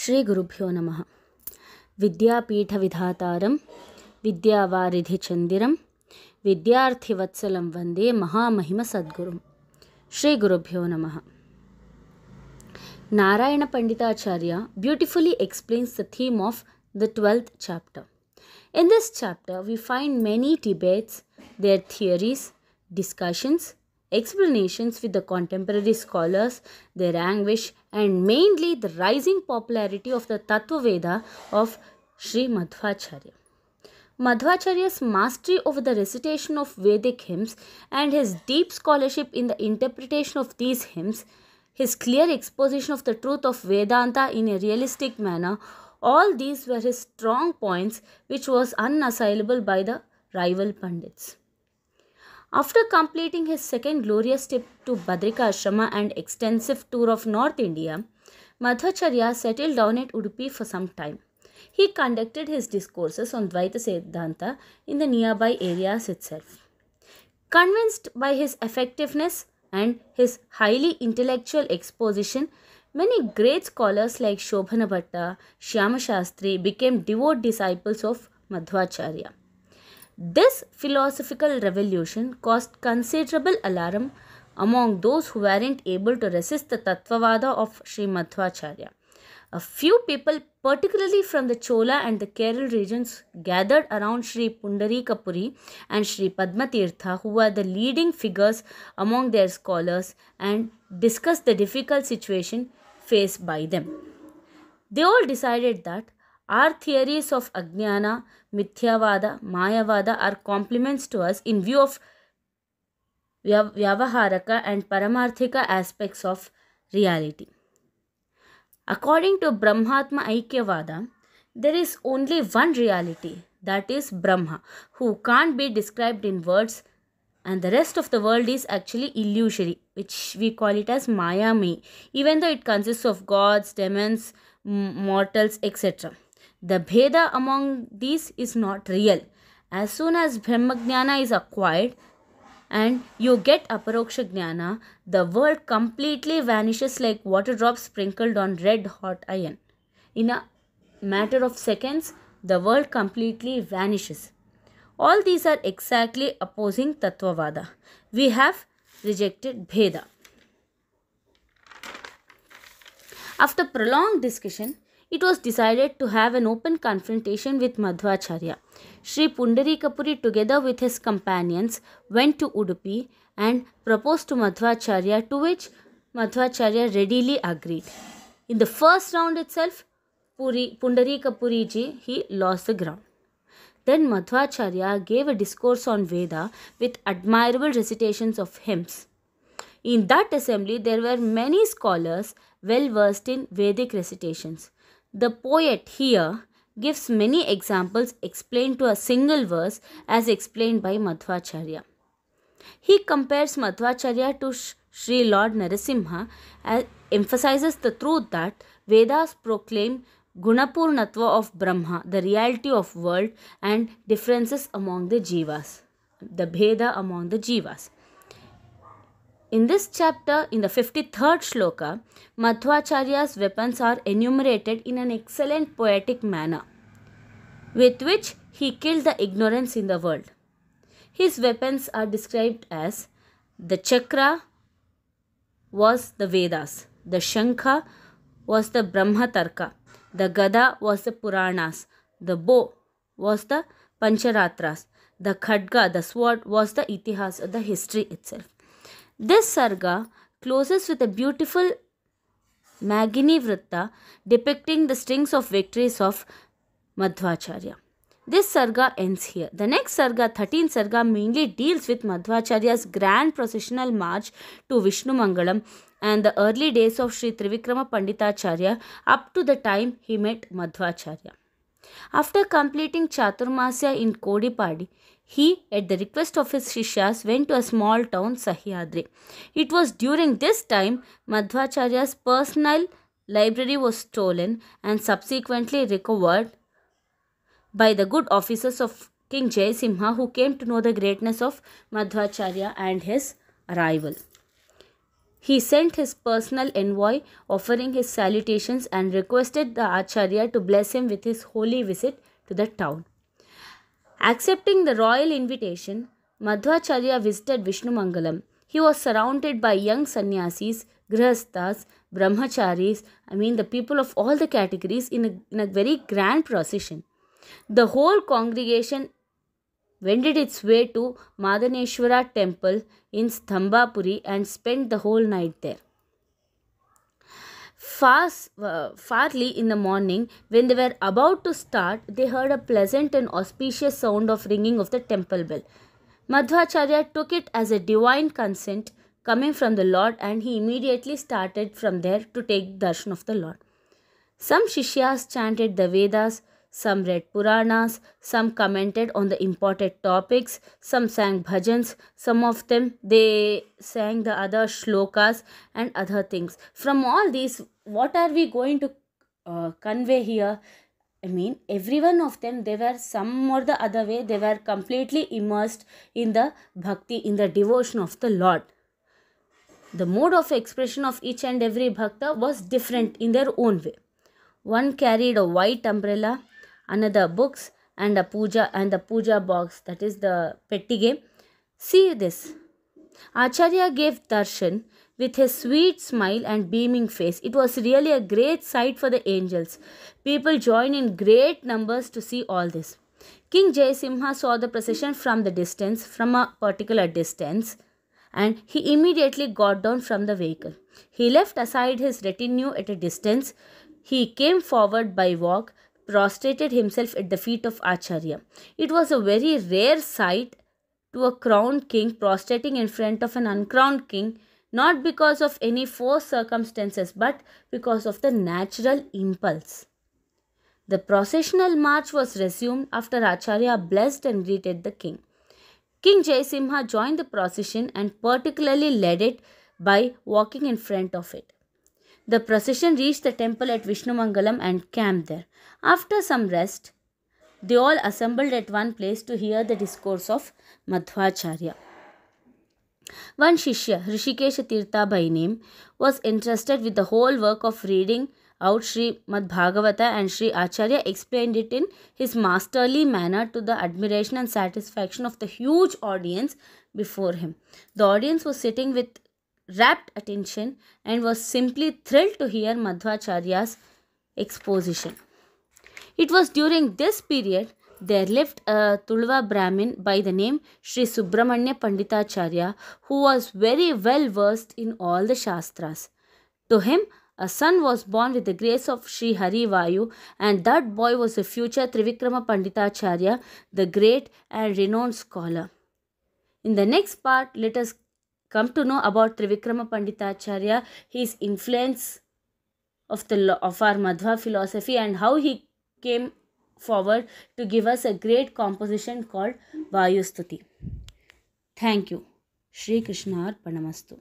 ಶ್ರೀ ಗುರುಭ್ಯೋ ನಮಃ. ವಿದ್ಯಾಪೀಠವಿಧಾತಾರಂ ವಿದ್ಯಾವಾರಿಧಿಚಂದಿರಂ ವಿದ್ಯಾರ್ಥಿವತ್ಸಲಂ ವಂದೇ ಮಹಾಮಹಿಮ ಸದ್ಗುರುಂ. ಶ್ರೀ ಗುರುಭ್ಯೋ ನಮಃ. Narayana Panditacharya beautifully explains the theme of the 12th chapter. In this chapter, we find many debates, their theories, discussions, explanations with the contemporary scholars, their anguish, and mainly the rising popularity of the Tattva Veda of Sri Madhwacharya. Madhwacharya's mastery over the recitation of Vedic hymns and his deep scholarship in the interpretation of these hymns, his clear exposition of the truth of Vedanta in a realistic manner, all these were his strong points which was unassailable by the rival Pandits. After completing his second glorious trip to Badrika Ashrama and extensive tour of North India, Madhwacharya settled down at Udupi for some time. He conducted his discourses on Dvaita Siddhanta in the nearby areas itself. Convinced by his effectiveness and his highly intellectual exposition, many great scholars like Shobhana Bhatta, Shyama Shastri became devout disciples of Madhwacharya. This philosophical revolution caused considerable alarm among those who weren't able to resist the Tattvavada of Sri Madhwacharya. A few people, particularly from the Chola and the Kerala regions, gathered around Sri Pundarika Puri and Sri Padma Tirtha, who were the leading figures among their scholars, and discussed the difficult situation faced by them. They all decided that our theories of Ajnana, Mithyavada, Mayavada are complements to us in view of Vyavaharaka and Paramarthika aspects of reality. According to Brahmatma Aikyavada, there is only one reality, that is Brahma, who can't be described in words, and the rest of the world is actually illusory, which we call it as Mayami, even though it consists of gods, demons, mortals, etc. The Bheda among these is not real. As soon as Brahmajnana is acquired and you get Aparoksha Jnana, the world completely vanishes like water drops sprinkled on red hot iron. In a matter of seconds, the world completely vanishes. All these are exactly opposing Tattvavada. We have rejected Bheda. After prolonged discussion, it was decided to have an open confrontation with Madhwacharya. Sri Pundarika Puri, together with his companions, went to Udupi and proposed to Madhwacharya, to which Madhwacharya readily agreed. In the first round itself, Pundarika Puriji, he lost the ground. Then Madhwacharya gave a discourse on Veda with admirable recitations of hymns. In that assembly, there were many scholars well versed in Vedic recitations. The poet here gives many examples explained to a single verse as explained by Madhwacharya. He compares Madhwacharya to Sri Lord Narasimha and emphasizes the truth that Vedas proclaim Gunapurnatva of Brahma, the reality of world, and differences among the Jivas, the Bheda among the Jivas. In this chapter, in the 53rd shloka, Madhwacharya's weapons are enumerated in an excellent poetic manner, with which he killed the ignorance in the world. His weapons are described as: the chakra was the Vedas, the shankha was the Brahmatarka, the gada was the Puranas, the bow was the Pancharatras, the khadga, the sword, was the Itihasa, the history itself. This sarga closes with a beautiful Magini Vritta depicting the strings of victories of Madhwacharya. This sarga ends here. The next sarga, 13th sarga, mainly deals with Madhwacharya's grand processional march to Vishnu Mangalam and the early days of Sri Trivikrama Panditacharya up to the time he met Madhwacharya. After completing Chaturmasya in Kodipadi, he, at the request of his Shishyas, went to a small town, Sahyadri. It was during this time Madhwacharya's personal library was stolen and subsequently recovered by the good officers of King Jayasimha, who came to know the greatness of Madhwacharya and his arrival. He sent his personal envoy offering his salutations and requested the Acharya to bless him with his holy visit to the town. Accepting the royal invitation, Madhwacharya visited Vishnumangalam. He was surrounded by young sannyasis, grihasthas, brahmacharis, the people of all the categories in a very grand procession. The whole congregation wended its way to Madaneshwara temple in Stambapuri and spent the whole night there. Farly in the morning, when they were about to start, they heard a pleasant and auspicious sound of ringing of the temple bell. Madhwacharya took it as a divine consent coming from the Lord, and he immediately started from there to take darshan of the Lord. Some Shishyas chanted the Vedas, some read Puranas, some commented on the important topics, some sang bhajans, some of them they sang the other shlokas and other things. From all these, what are we going to convey here? Every one of them, they were some or the other way, they were completely immersed in the bhakti, in the devotion of the Lord. The mode of expression of each and every bhakta was different in their own way. One carried a white umbrella, another books, and the puja box, that is the pettige. See this. Acharya gave darshan with his sweet smile and beaming face. It was really a great sight for the angels. People joined in great numbers to see all this. King Jayasimha saw the procession from a particular distance, and he immediately got down from the vehicle. He left aside his retinue at a distance. He came forward by walk, prostrated himself at the feet of Acharya. It was a very rare sight to a crowned king prostrating in front of an uncrowned king, not because of any forced circumstances, but because of the natural impulse. The processional march was resumed after Acharya blessed and greeted the king. King Jayasimha joined the procession and particularly led it by walking in front of it. The procession reached the temple at Vishnumangalam and camped there. After some rest, they all assembled at one place to hear the discourse of Madhwacharya. One Shishya, Hrishikesha Tirtha by name, was entrusted with the whole work of reading out Sri Madhbhagavata, and Sri Acharya explained it in his masterly manner to the admiration and satisfaction of the huge audience before him. The audience was sitting with rapt attention and was simply thrilled to hear Madhwacharya's exposition. It was during this period there lived a Tulva Brahmin by the name Sri Subramanya Panditacharya, who was very well versed in all the Shastras. To him, a son was born with the grace of Sri Hari Vayu, and that boy was the future Trivikrama Panditacharya, the great and renowned scholar. In the next part, let us come to know about Trivikrama Panditacharya, his influence of our Madhva philosophy, and how he came forward to give us a great composition called Vayu Stuti. Thank you. Shri Krishna Arpanamastu.